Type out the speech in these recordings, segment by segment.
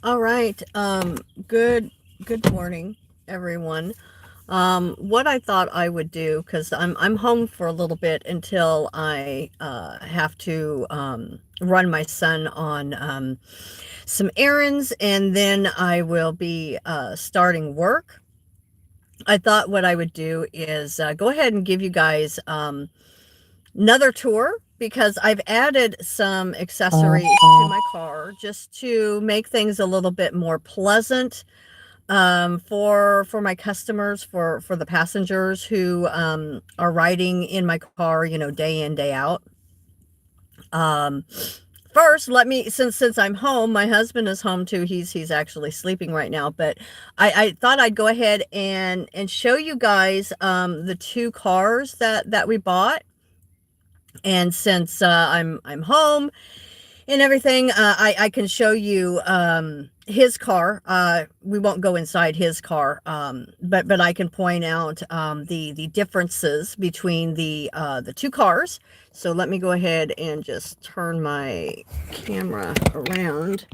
All right. Good morning, everyone. What I thought I would do, because I'm home for a little bit until I have to run my son on some errands, and then I will be starting work. I thought what I would do is go ahead and give you guys another tour, because I've added some accessories to my car just to make things a little bit more pleasant for my customers, for the passengers who are riding in my car, day in, day out. Um, First, let me, since I'm home, my husband is home too. He's actually sleeping right now, but I thought I'd go ahead and show you guys the two cars that we bought. And since I'm home and everything, I can show you his car. We won't go inside his car, but I can point out the differences between the two cars. So let me go ahead and just turn my camera around.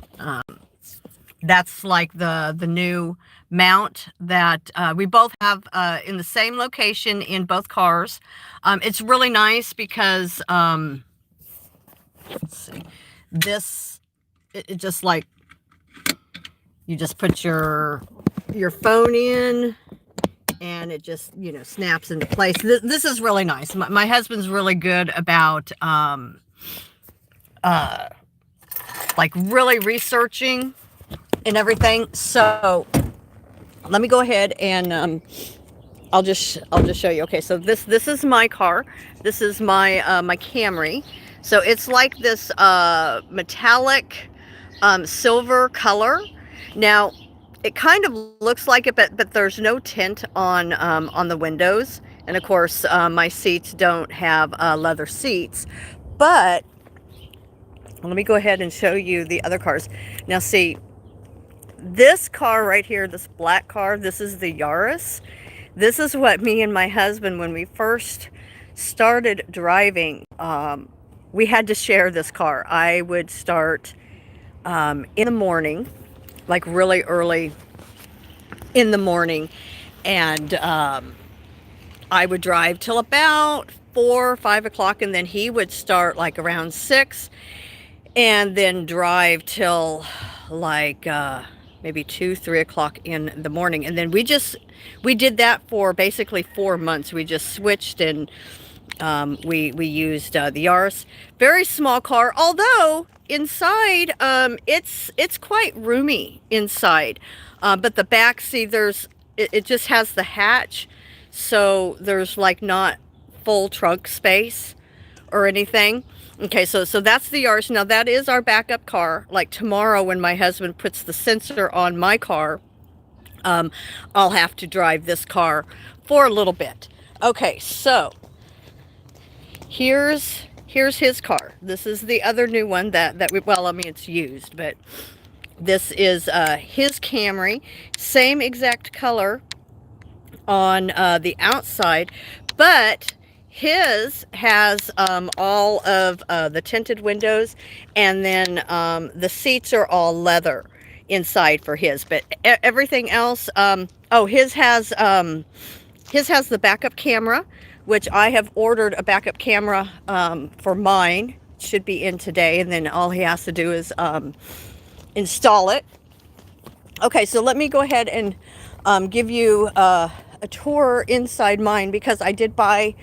That's like the new mount that we both have in the same location in both cars. It's really nice because let's see, this it just like you just put your phone in, and it just snaps into place. This is really nice. My husband's really good about uh like really researching and everything. So let me go ahead and I'll just show you. Okay, so this is my car. This is my Camry. So it's like this metallic silver color. Now it kind of looks like it, but there's no tint on the windows, and of course my seats don't have leather seats. But let me go ahead and show you the other cars. Now see, this car right here, this black car, this is the Yaris. This is what me and my husband, when we first started driving, we had to share this car. I would start in the morning, like really early in the morning, and I would drive till about 4 or 5 o'clock, and then he would start like around 6, and then drive till like maybe 2, 3 o'clock in the morning. And then we did that for basically 4 months. We just switched, and we used the Yaris. Very small car, although inside it's quite roomy inside. But the back, see, it just has the hatch, so there's like not full trunk space or anything. Okay, so that's the Yaris. Now that is our backup car. Like tomorrow, when my husband puts the sensor on my car, um, I'll have to drive this car for a little bit. Okay, so here's his car. This is the other new one that we, well, I mean, it's used, but this is his Camry. Same exact color on the outside, but his has all of the tinted windows, and then the seats are all leather inside for his. But everything else, oh, his has the backup camera, which I have ordered a backup camera for mine. Should be in today, and then all he has to do is install it. Okay, so let me go ahead and give you a tour inside mine, because I did buy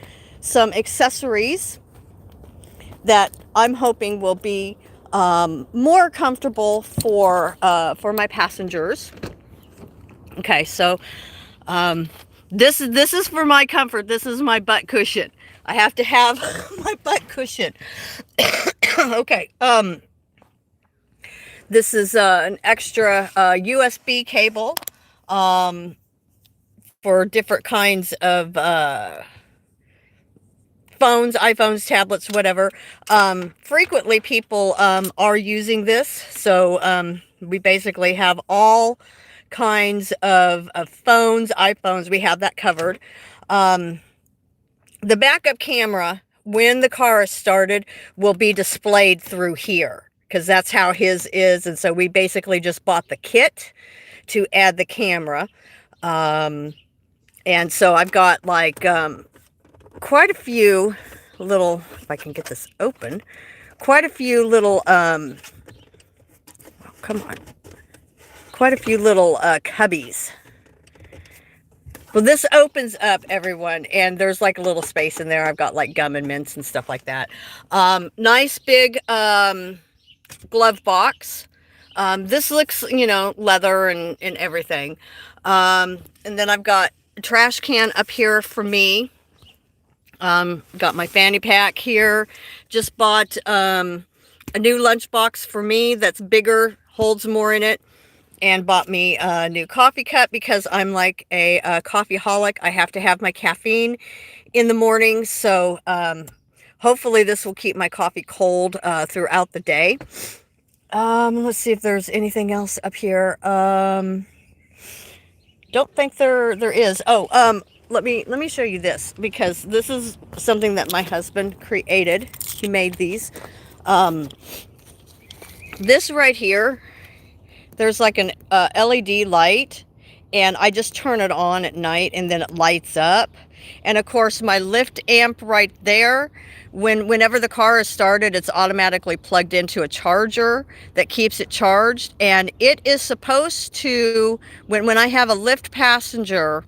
some accessories that I'm hoping will be more comfortable for my passengers. Okay, so this is for my comfort. This is my butt cushion. I have to have my butt cushion. Okay, this is an extra USB cable for different kinds of phones, iPhones, tablets, whatever. Frequently people are using this, so we basically have all kinds of phones, iPhones. We have that covered. The backup camera, when the car is started, will be displayed through here. because that's how his is. And so we basically just bought the kit to add the camera. And so I've got like quite a few little, if I can get this open, quite a few little, oh, come on, quite a few little cubbies. Well, this opens up, everyone, and there's like a little space in there. I've got like gum and mints and stuff like that. Nice big glove box. This looks, you know, leather and everything. And then I've got a trash can up here for me. Got my fanny pack here. Just bought a new lunchbox for me that's bigger, holds more in it. And bought me a new coffee cup because I'm like a coffeeholic. I have to have my caffeine in the morning. So hopefully this will keep my coffee cold throughout the day. Let's see if there's anything else up here. Don't think there is. Oh, let me show you this, because this is something that my husband created. He made these. This right here, there's like an LED light, and I just turn it on at night and then it lights up. And of course my lift amp right there, whenever the car is started, it's automatically plugged into a charger that keeps it charged. And it is supposed to, when I have a Lyft passenger,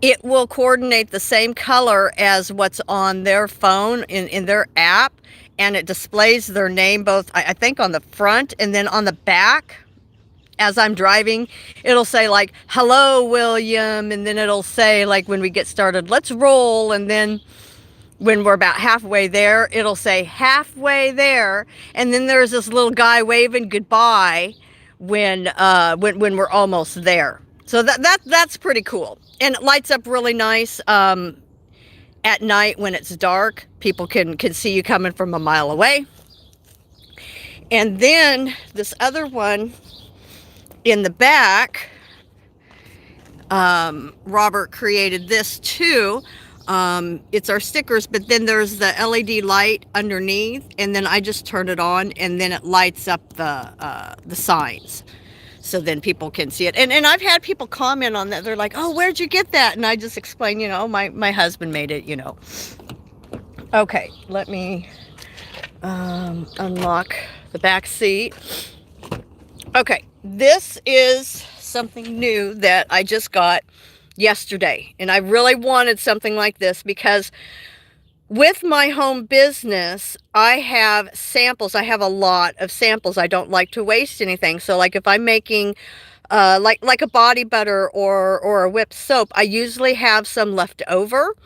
it will coordinate the same color as what's on their phone in their app. And it displays their name both, I think, on the front and then on the back. As I'm driving, it'll say like, hello, William. And then it'll say, like, when we get started, let's roll. And then when we're about halfway there, it'll say halfway there. And then there's this little guy waving goodbye when we're almost there. So that's pretty cool. And it lights up really nice. At night when it's dark, people can see you coming from a mile away. And then this other one in the back, Robert created this too. It's our stickers, but then there's the LED light underneath, and then I just turn it on, and then it lights up the signs. So then people can see it. And I've had people comment on that. They're like, oh, where'd you get that? And I just explain, you know, my husband made it, you know. Okay, let me unlock the back seat. Okay, this is something new that I just got yesterday. And I really wanted something like this because with my home business, I have samples. I have a lot of samples. I don't like to waste anything. So like if I'm making like a body butter or a whipped soap, I usually have some left over.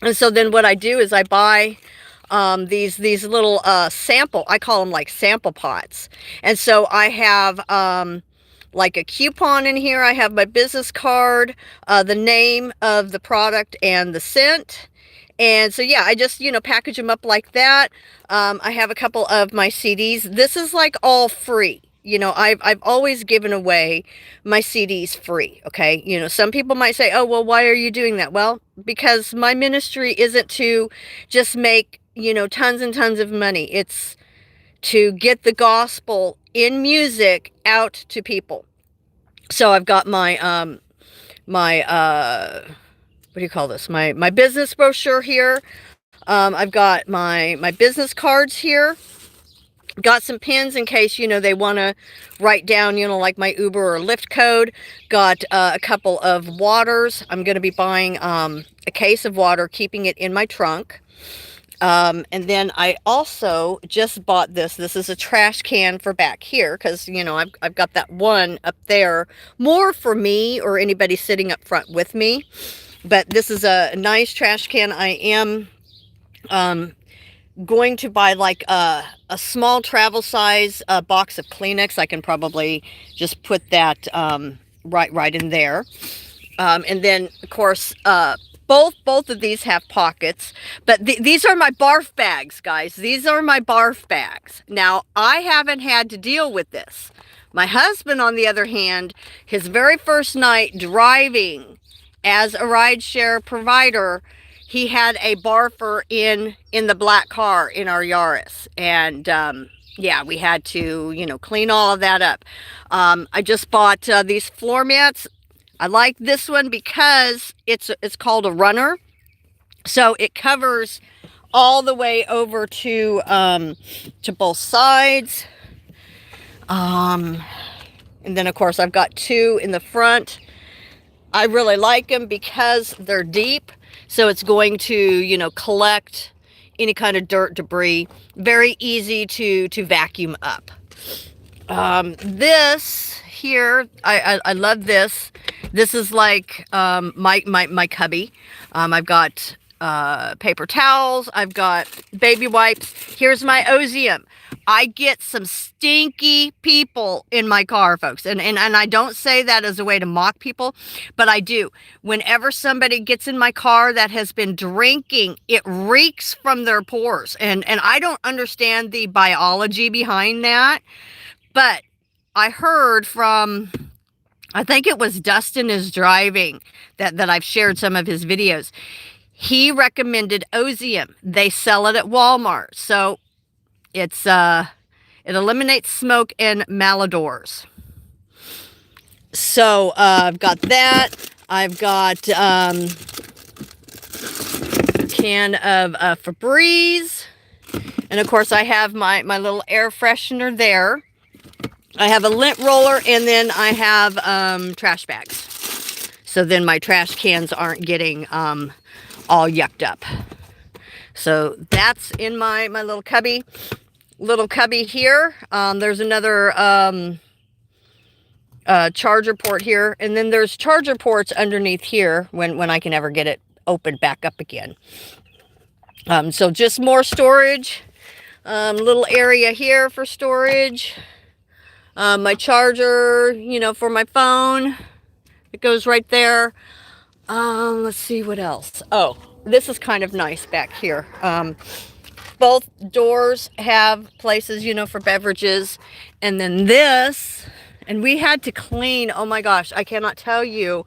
And so then what I do is I buy these little sample, I call them like sample pots. And so I have like a coupon in here. I have my business card, the name of the product and the scent. And so, yeah, I just, you know, package them up like that. I have a couple of my CDs. This is like all free. You know, I've always given away my CDs free. Okay. You know, some people might say, oh, well, why are you doing that? Well, because my ministry isn't to just make, you know, tons and tons of money. It's to get the gospel in music out to people. So I've got my, what do you call this? My business brochure here. I've got my business cards here. Got some pins in case, you know, they want to write down, you know, like my Uber or Lyft code. Got a couple of waters. I'm going to be buying a case of water, keeping it in my trunk. And then I also just bought this. This is a trash can for back here because, you know, I've got that one up there more for me or anybody sitting up front with me. But this is a nice trash can. I am going to buy like a small travel size box of Kleenex. I can probably just put that right in there. And then, of course, both of these have pockets. But these are my barf bags, guys. These are my barf bags. Now, I haven't had to deal with this. My husband, on the other hand, his very first night driving as a rideshare provider, he had a barfer in the black car in our Yaris. And yeah, we had to, clean all of that up. I just bought these floor mats. I like this one because it's called a runner. So it covers all the way over to both sides. And then of course I've got two in the front. I really like them because they're deep. So it's going to, collect any kind of dirt, debris. Very easy to vacuum up. This here, I love this. This is like my cubby. I've got paper towels. I've got baby wipes. Here's my Ozium. I get some stinky people in my car, folks. And I don't say that as a way to mock people, but I do. Whenever somebody gets in my car that has been drinking, it reeks from their pores. And I don't understand the biology behind that. But I heard from, I think it was Dustin is Driving, that I've shared some of his videos. He recommended Ozium. They sell it at Walmart. So it's it eliminates smoke and malodors. So I've got that. I've got a can of Febreze. And of course I have my little air freshener there. I have a lint roller, and then I have trash bags. So then my trash cans aren't getting all yucked up. So that's in my little cubby. Little cubby here. There's another charger port here. And then there's charger ports underneath here when I can ever get it opened back up again. So just more storage. Little area here for storage. My charger, for my phone, it goes right there. Let's see what else. Oh, this is kind of nice back here. Both doors have places, for beverages. And then this, and we had to clean, oh my gosh, I cannot tell you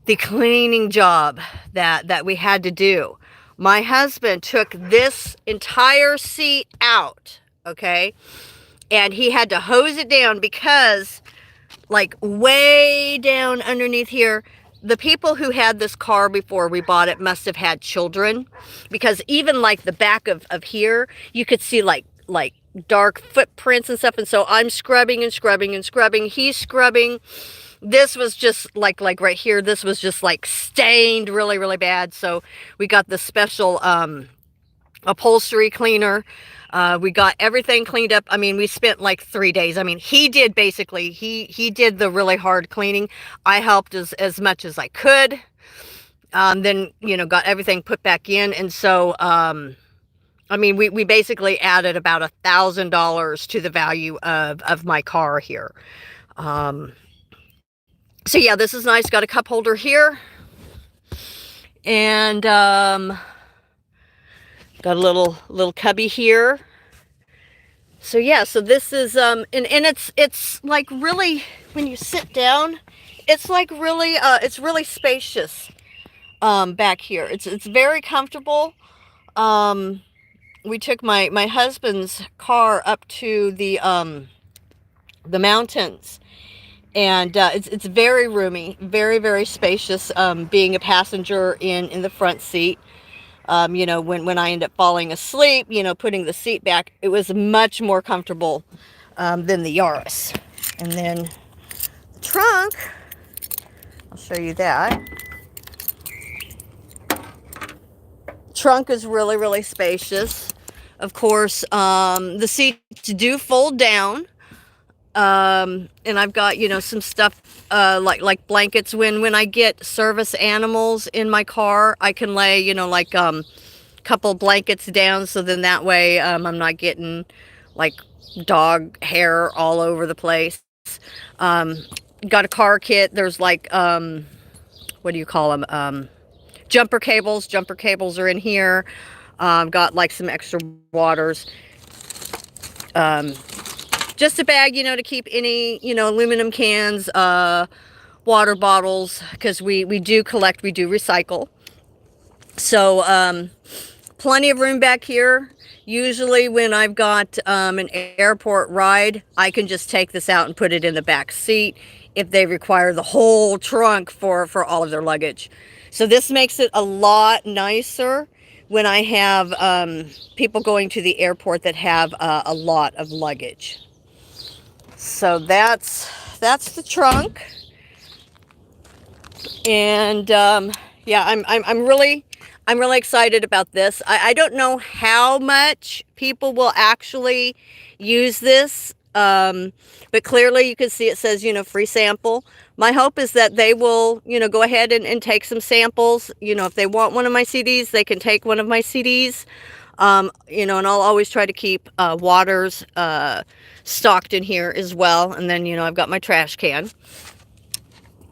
the cleaning job that we had to do. My husband took this entire seat out, okay? And he had to hose it down because, like, way down underneath here, the people who had this car before we bought it must have had children. Because even, like, the back of here, you could see, like dark footprints and stuff. And so I'm scrubbing and scrubbing and scrubbing. He's scrubbing. This was just, like right here, this was just, like, stained really, really bad. So we got the special upholstery cleaner. We got everything cleaned up. I mean, we spent like 3 days. I mean, he did basically, he did the really hard cleaning. I helped as much as I could. Then, got everything put back in. And so, I mean, we basically added about $1,000 to the value of my car here. So yeah, this is nice. Got a cup holder here. And, got a little cubby here. So yeah, so this is and it's like really, when you sit down, it's like really it's really spacious back here. It's very comfortable. We took my husband's car up to the mountains, and it's very roomy, very, very spacious, being a passenger in the front seat. When I end up falling asleep, putting the seat back, it was much more comfortable than the Yaris. And then the trunk, I'll show you that. Trunk is really, really spacious. Of course, the seats do fold down. And I've got, some stuff, like blankets. When I get service animals in my car, I can lay, couple blankets down. So then that way, I'm not getting like dog hair all over the place. Got a car kit. There's like, what do you call them? Jumper cables. Jumper cables are in here. Got like some extra waters. Just a bag, to keep any, aluminum cans, water bottles, because we do collect, we do recycle. So, plenty of room back here. Usually when I've got an airport ride, I can just take this out and put it in the back seat if they require the whole trunk for all of their luggage. So this makes it a lot nicer when I have people going to the airport that have a lot of luggage. So that's the trunk. And yeah, I'm really excited about this. I don't know how much people will actually use this, but clearly you can see it says, free sample. My hope is that they will, go ahead and take some samples. If they want one of my CDs, they can take one of my CDs. And I'll always try to keep waters stocked in here as well. And then, I've got my trash can.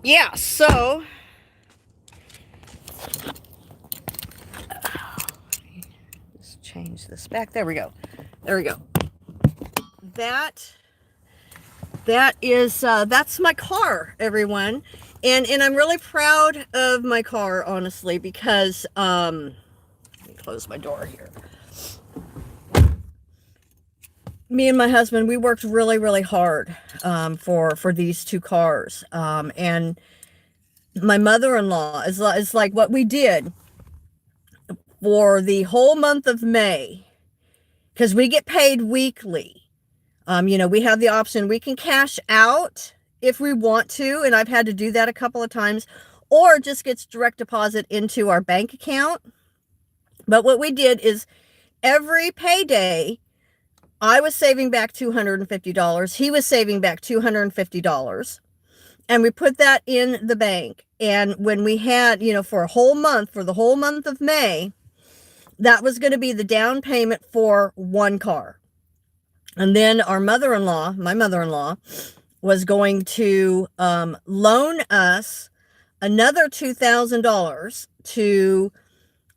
Yeah, so let's change this back. There we go. There we go. That is that's my car, everyone. And I'm really proud of my car, honestly, because let me close my door here. Me and my husband, we worked really, really hard for these two cars. And my mother-in-law is like what we did for the whole month of May, because we get paid weekly. We have the option, we can cash out if we want to, and I've had to do that a couple of times, or it just gets direct deposit into our bank account. But what we did is every payday, I was saving back $250. He was saving back $250. And we put that in the bank. And when we had, for a whole month, for the whole month of May, that was going to be the down payment for one car. And then our mother-in-law, my mother-in-law, was going to loan us another $2,000 to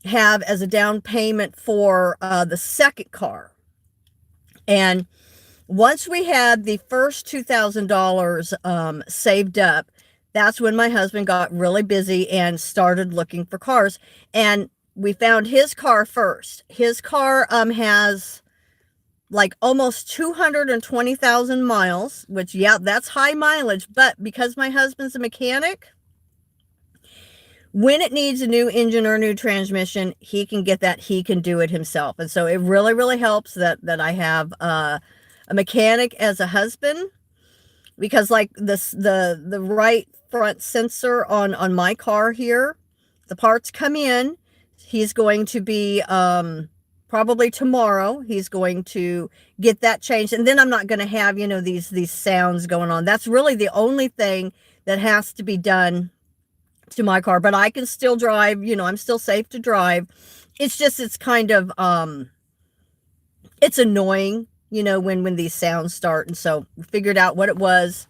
have as a down payment for the second car. And once we had the first $2,000 saved up, that's when my husband got really busy and started looking for cars. And we found his car first. His car has like almost 220,000 miles, which, yeah, that's high mileage. But because my husband's a mechanic, when it needs a new engine or a new transmission, he can get that. He can do it himself. And so it really, really helps that I have a mechanic as a husband, because like this, the right front sensor on my car here, the parts come in. He's going to be probably tomorrow, he's going to get that changed. And then I'm not going to have, these sounds going on. That's really the only thing that has to be done to my car. But I can still drive, I'm still safe to drive. It's just, it's kind of, it's annoying, when these sounds start. And so we figured out what it was.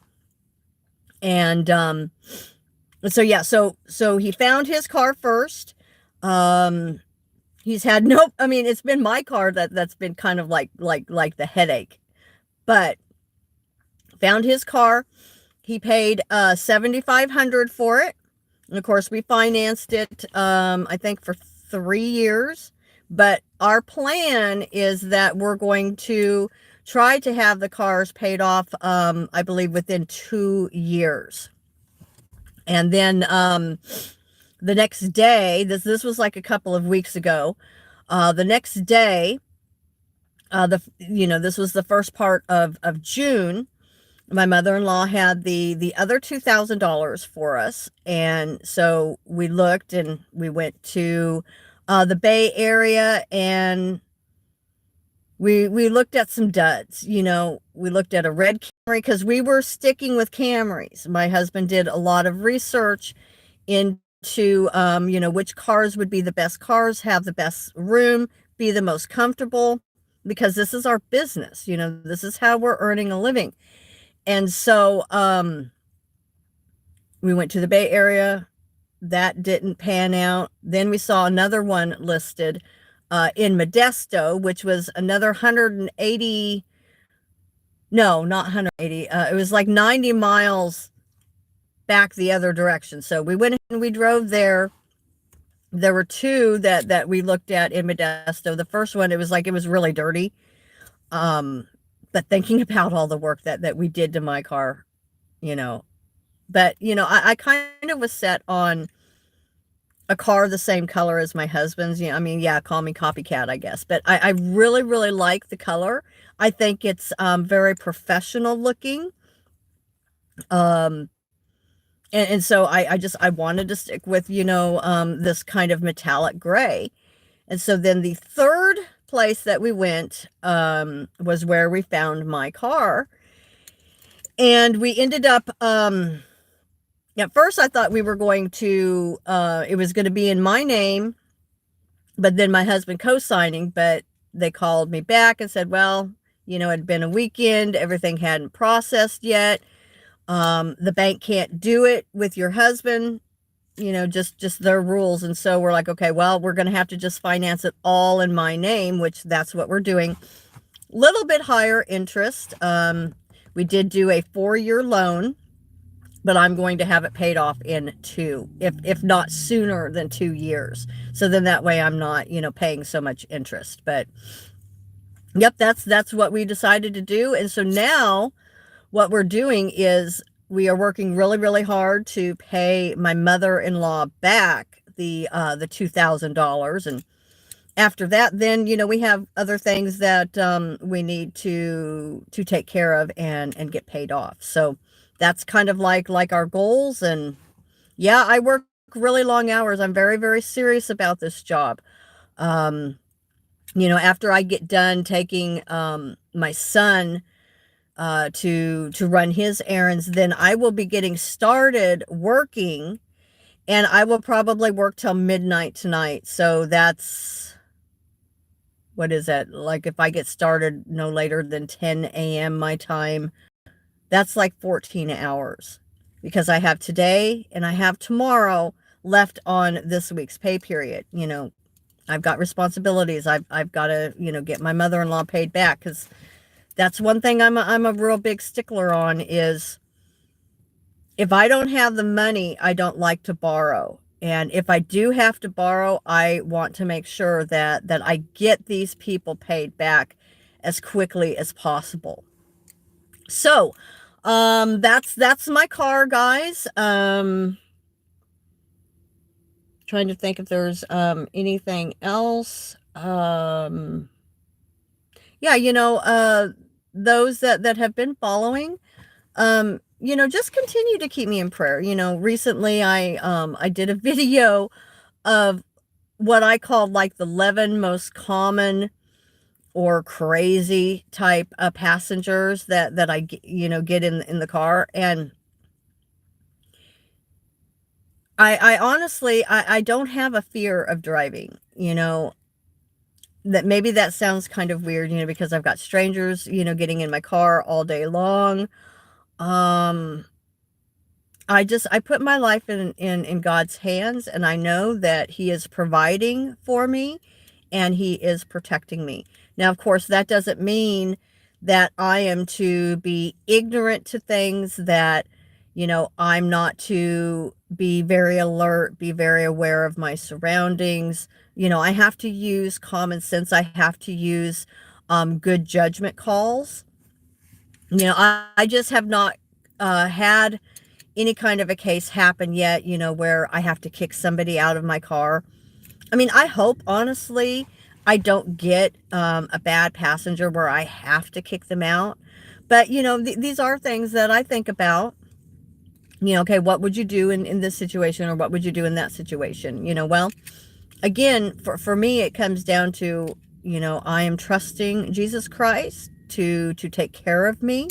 And so, yeah, so he found his car first. He's had it's been my car that's been kind of like the headache. But found his car. He paid $7,500 for it. And of course, we financed it, I think, for 3 years. But our plan is that we're going to try to have the cars paid off, I believe, within 2 years. And then the next day, this was like a couple of weeks ago. The next day, this was the first part of June. My mother-in-law had the other $2,000 for us. And so we looked and we went to the Bay Area, and we looked at some duds. We looked at a red Camry, because we were sticking with Camrys. My husband did a lot of research into, which cars would be the best cars, have the best room, be the most comfortable, because this is our business. This is how we're earning a living. And so we went to the Bay Area. That didn't pan out. Then we saw another one listed in Modesto, which was another 180. No, not 180. It was like 90 miles back the other direction. So we went and we drove there. There were two that we looked at in Modesto. The first one, it was really dirty. Um, but thinking about all the work that we did to my car, you know, but I kind of was set on a car the same color as my husband's. I mean, yeah, call me copycat, I guess. But I really, really like the color. I think it's very professional looking. Um, and so I wanted to stick with, this kind of metallic gray. And so then the third place that we went was where we found my car. And we ended up, at first I thought we were going to, it was going to be in my name, but then my husband co-signing, but they called me back and said, well, it had been a weekend, everything hadn't processed yet. The bank can't do it with your husband, just their rules. And so we're like, okay, well, we're going to have to just finance it all in my name, which that's what we're doing. Little bit higher interest. We did do a 4-year loan, but I'm going to have it paid off in 2, if not sooner than 2 years. So then that way I'm not, paying so much interest. But yep, that's what we decided to do. And so now what we're doing is we are working really, really hard to pay my mother-in-law back the $2,000. And after that, then, we have other things that we need to take care of and get paid off. So that's kind of like our goals. And yeah, I work really long hours. I'm very, very serious about this job. After I get done taking my son to run his errands, then I will be getting started working, and I will probably work till midnight tonight. So that's, what is that? Like if I get started no later than 10 a.m. my time, that's like 14 hours, because I have today and I have tomorrow left on this week's pay period. I've got responsibilities. I've got to, get my mother-in-law paid back, because that's one thing I'm a real big stickler on, is if I don't have the money, I don't like to borrow. And if I do have to borrow, I want to make sure that I get these people paid back as quickly as possible. So, that's my car, guys. Trying to think if there's anything else. Yeah, those that have been following, just continue to keep me in prayer. Recently I did a video of what I called like the 11 most common or crazy type of passengers that I get in the car. And I honestly, I don't have a fear of driving. That maybe that sounds kind of weird, because I've got strangers, getting in my car all day long. Um, I put my life in God's hands, and I know that He is providing for me and He is protecting me. Now, of course, that doesn't mean that I am to be ignorant to things, that, I'm not to be very alert, be very aware of my surroundings. I have to use common sense. I have to use good judgment calls. I just have not had any kind of a case happen yet, where I have to kick somebody out of my car. I mean, I hope, honestly, I don't get a bad passenger where I have to kick them out. But, these are things that I think about. Okay, what would you do in this situation, or what would you do in that situation? Well, again, for me, it comes down to, I am trusting Jesus Christ to take care of me.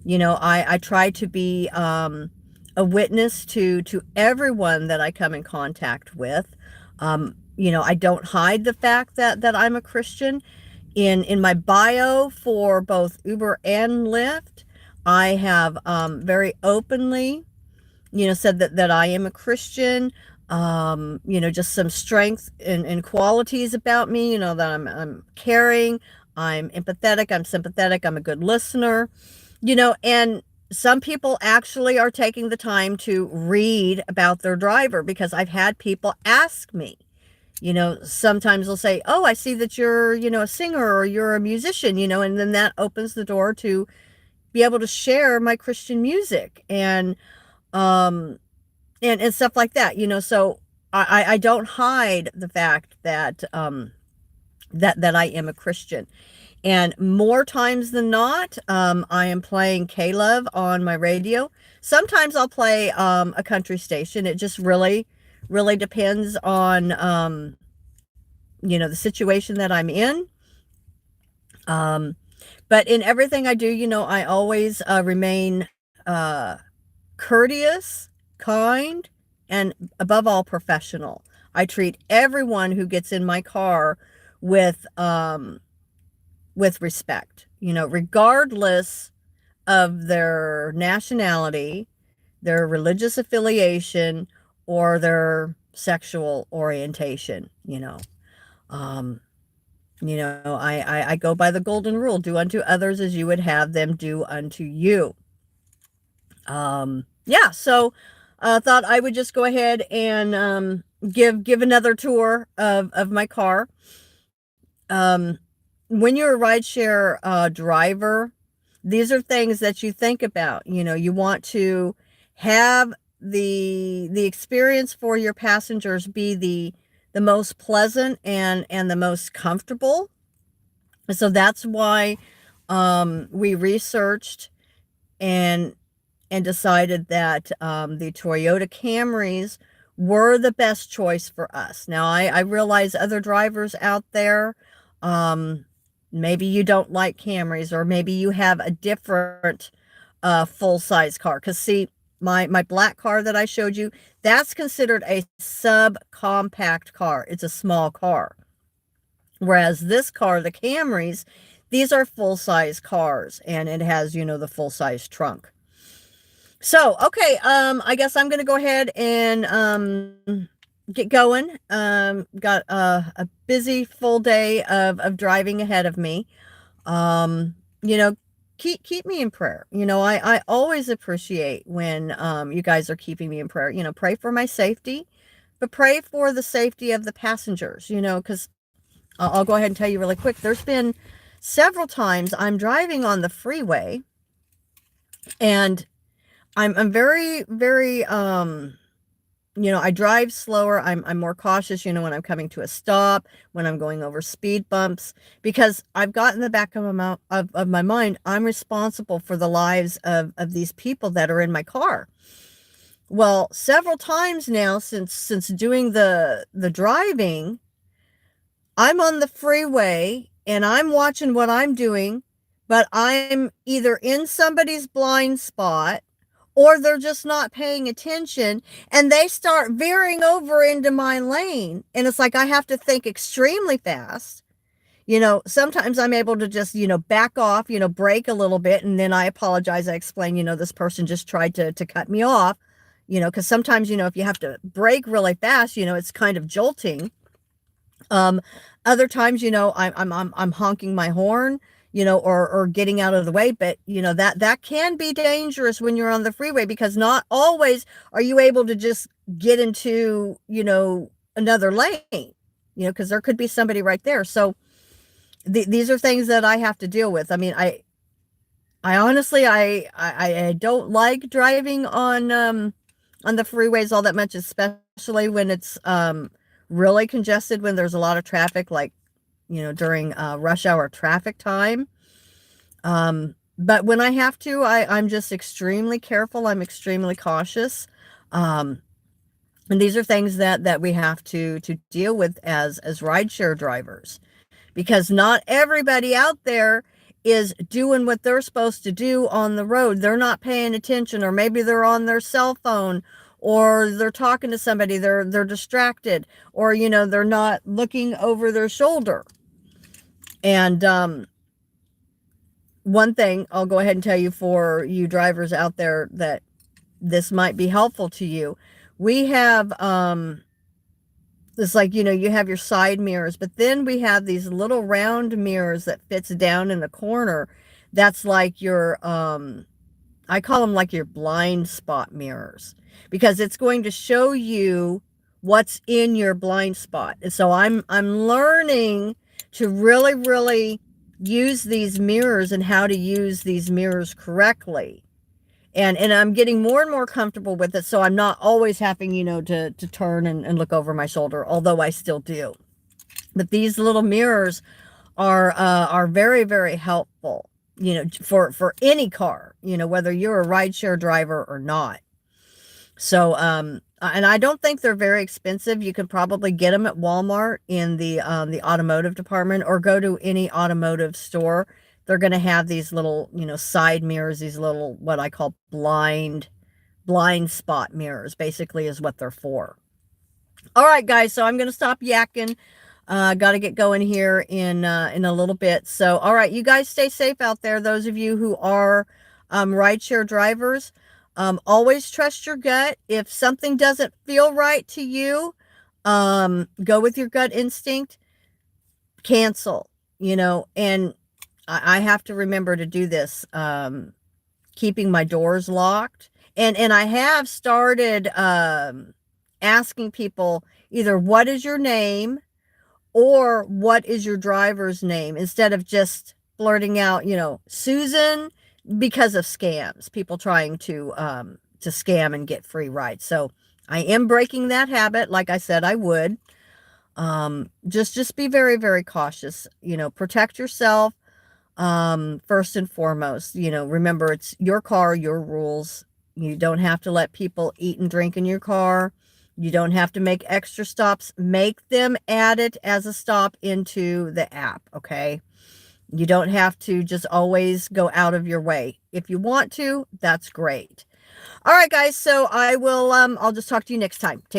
I try to be a witness to everyone that I come in contact with. I don't hide the fact that I'm a Christian. In my bio for both Uber and Lyft, I have very openly, said that I am a Christian. Just some strengths and qualities about me, that I'm caring, I'm empathetic, I'm sympathetic, I'm a good listener, and some people actually are taking the time to read about their driver, because I've had people ask me, sometimes they'll say, "Oh, I see that you're, a singer or you're a musician," and then that opens the door to be able to share my Christian music um and stuff like that, so I don't hide the fact that that I am a Christian. And more times than not, I am playing K-Love on my radio. Sometimes I'll play a country station. It just really depends on the situation that I'm in. Um, but in everything I do, I always remain uh, courteous, kind, and above all, professional. I treat everyone who gets in my car with respect, regardless of their nationality, their religious affiliation, or their sexual orientation. Um, I go by the golden rule: do unto others as you would have them do unto you. Yeah, so thought I would just go ahead and give another tour of my car. Um, when you're a rideshare driver, these are things that you think about. You want to have the experience for your passengers be the most pleasant and the most comfortable. So that's why we researched and decided that the Toyota Camrys were the best choice for us. Now, I realize other drivers out there, um, maybe you don't like Camrys, or maybe you have a different full-size car. Because, see, my black car that I showed you, that's considered a subcompact car. It's a small car. Whereas this car, the Camrys, these are full-size cars, and it has, the full-size trunk. So, okay, I guess I'm gonna go ahead and get going. Got a busy full day of driving ahead of me. Um, you know, keep me in prayer. I always appreciate when you guys are keeping me in prayer. Pray for my safety, but pray for the safety of the passengers, because I'll go ahead and tell you really quick. There's been several times I'm driving on the freeway, and I'm very, very, I drive slower. I'm more cautious, when I'm coming to a stop, when I'm going over speed bumps, because I've got in the back of my mind, I'm responsible for the lives of these people that are in my car. Well, several times now since doing the driving, I'm on the freeway and I'm watching what I'm doing, but I'm either in somebody's blind spot, or they're just not paying attention, and they start veering over into my lane. And it's like I have to think extremely fast. Sometimes I'm able to just, back off, brake a little bit, and then I apologize. I explain, this person just tried to cut me off, because sometimes, if you have to brake really fast, it's kind of jolting. Other times, I'm honking my horn, or getting out of the way. But, that can be dangerous when you're on the freeway, because not always are you able to just get into, another lane, because there could be somebody right there. So these are things that I have to deal with. I mean, I honestly, I don't like driving on the freeways all that much, especially when it's, really congested, when there's a lot of traffic, like, during rush hour traffic time. But when I have to, I'm just extremely careful. I'm extremely cautious. And these are things that we have to deal with as rideshare drivers, because not everybody out there is doing what they're supposed to do on the road. They're not paying attention, or maybe they're on their cell phone, or they're talking to somebody, they're distracted, or they're not looking over their shoulder. And one thing I'll go ahead and tell you, for you drivers out there, that this might be helpful to you. We have it's like, you have your side mirrors, but then we have these little round mirrors that fits down in the corner. That's like your I call them like your blind spot mirrors, because it's going to show you what's in your blind spot. And so I'm learning to really use these mirrors and how to use these mirrors correctly. And I'm getting more and more comfortable with it, so I'm not always having, to turn and look over my shoulder, although I still do. But these little mirrors are very helpful, for any car, whether you're a rideshare driver or not. So, and I don't think they're very expensive. You could probably get them at Walmart in the automotive department, or go to any automotive store. They're going to have these little, side mirrors, these little, what I call blind spot mirrors, basically is what they're for. All right, guys, so I'm going to stop yakking. Got to get going here in a little bit. So, all right, you guys stay safe out there. Those of you who are rideshare drivers, always trust your gut. If something doesn't feel right to you, go with your gut instinct. Cancel. And I have to remember to do this. Keeping my doors locked, and I have started asking people either what is your name, or what is your driver's name, instead of just blurting out, Susan, because of scams, people trying to scam and get free rides. So I am breaking that habit, like I said I would. Just be very cautious, protect yourself. First and foremost, remember, it's your car, your rules. You don't have to let people eat and drink in your car. You don't have to make extra stops. Make them add it as a stop into the app, okay? You don't have to just always go out of your way. If you want to, that's great. All right, guys, so I'll just talk to you next time.